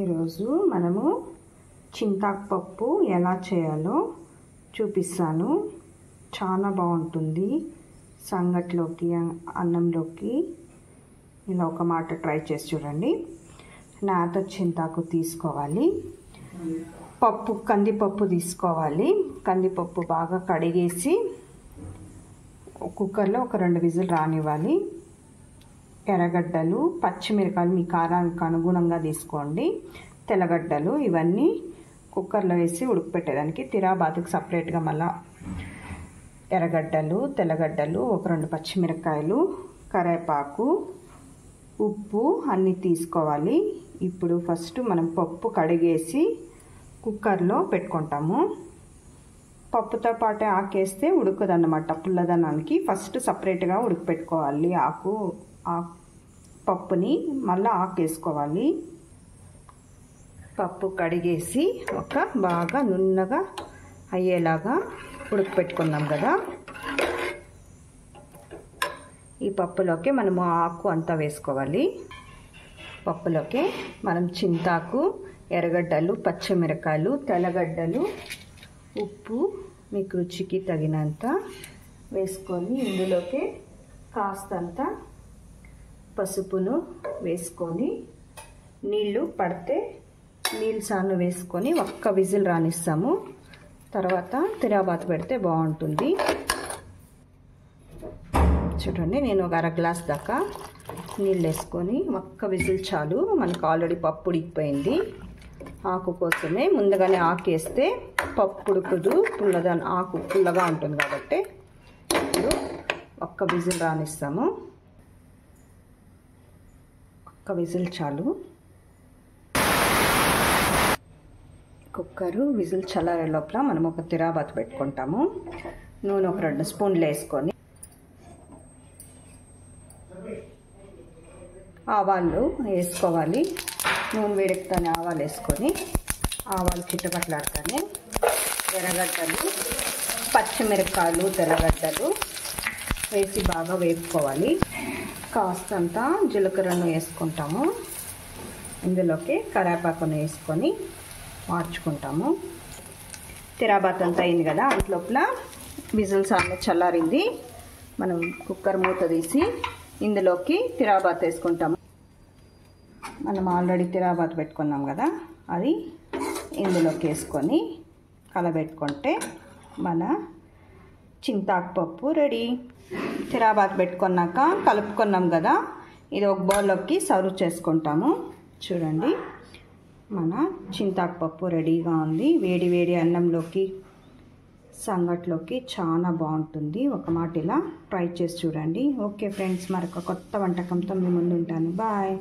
ఈరోజు మనము చింతాకు పప్పు ఎలా చేయాలో చూపిస్తాను. చాలా బాగుంటుంది. సంగట్లోకి, అన్నంలోకి ఇలా ఒక మాట ట్రై చేసి చూడండి. నాత చింతాకు తీసుకోవాలి. కందిపప్పు తీసుకోవాలి. కందిపప్పు బాగా కడిగేసి కుక్కర్లో ఒక 2 విజిల్ రానివ్వాలి. ఎర్రగడ్డలు, పచ్చిమిరకాయలు మీ కారానికి అనుగుణంగా తీసుకోండి. తెల్లగడ్డలు ఇవన్నీ కుక్కర్లో వేసి ఉడకపెట్టేదానికి తిరాబాతుకు సపరేట్గా మళ్ళీ ఎర్రగడ్డలు, తెల్లగడ్డలు, ఒక 2 పచ్చిమిరకాయలు, కరివేపాకు, ఉప్పు అన్నీ తీసుకోవాలి. ఇప్పుడు ఫస్ట్ మనం పప్పు కడిగేసి కుక్కర్లో పెట్టుకుంటాము. పప్పుతో పాటే ఆకేస్తే ఉడకదన్నమాట. పుల్లదనానికి ఫస్ట్ సపరేట్గా ఉడకపెట్టుకోవాలి. పప్పుని మళ్ళీ ఆకేసుకోవాలి. పప్పు కడిగేసి బాగా నున్నగా అయ్యేలాగా ఉడకపెట్టుకున్నాం కదా. ఈ పప్పులోకి మనము ఆకు అంతా వేసుకోవాలి. పప్పులోకి మనం చింతాకు, ఎర్రగడ్డలు, పచ్చిమిరకాయలు, తెల్లగడ్డలు, ఉప్పు మీకు రుచికి తగినంత వేసుకొని ఇందులోకి కాస్తంత పసుపును వేసుకొని నీళ్ళు పడితే నీళ్ళు సాను వేసుకొని ఒక్క విజిల్ రానిస్తాము. తర్వాత తిరాబాతు పెడితే బాగుంటుంది. చూడండి, నేను ఒక 1/2 గ్లాస్ దాకా నీళ్ళు వేసుకొని ఒక్క విజిల్ చాలు. మనకు ఆల్రెడీ పప్పు ఉడికిపోయింది. ఆకు కోసమే ముందుగానే ఆకేస్తే పప్పు ఉడుకుదు, ఆకు పుల్లగా ఉంటుంది కాబట్టి ఇప్పుడు ఒక్క విజిల్ రానిస్తాము. ఒక్క విజిల్ చాలు. కుక్కరు విజిల్ చల్లారే లోపల మనం ఒక తిరాబాతు పెట్టుకుంటాము. నూనె ఒక 2 స్పూన్లు వేసుకొని ఆవాలు వేసుకోవాలి. నూనె వేడెక్కుతానే ఆవాలు వేసుకొని ఆవాలు చిట్టపట్లాడుతానే ఎర్రగడ్డలు, పచ్చిమిరపకాయలు, తెల్లగడ్డలు వేసి బాగా వేపుకోవాలి. కాస్తంత జీలకర్రను వేసుకుంటాము. ఇందులోకి కరివేపాకును వేసుకొని మార్చుకుంటాము. తిరాబాత్ అంతా అయింది కదా. అంతలోపల విజిల్స్ అన్నీ చల్లారింది. మనం కుక్కర్ మూత తీసి ఇందులోకి తిరాబాత్ వేసుకుంటాము. మనం ఆల్రెడీ తిరాబాత్ పెట్టుకున్నాం కదా, అది ఇందులోకి వేసుకొని కలబెట్టుకుంటే మన చింతాకు పప్పు రెడీ. తిరాబాత్ పెట్టుకున్నాక కలుపుకున్నాం కదా, ఇది ఒక బౌల్లోకి సర్వ్ చేసుకుంటాము. చూడండి, మన చింతాకు పప్పు రెడీగా ఉంది. వేడి వేడి అన్నంలోకి, సంగట్లోకి చాలా బాగుంటుంది. ఒక మాట ఇలా ట్రై చేసి చూడండి. ఓకే ఫ్రెండ్స్, మరొక కొత్త వంటకంతో మీ ముందు ఉంటాను. బాయ్.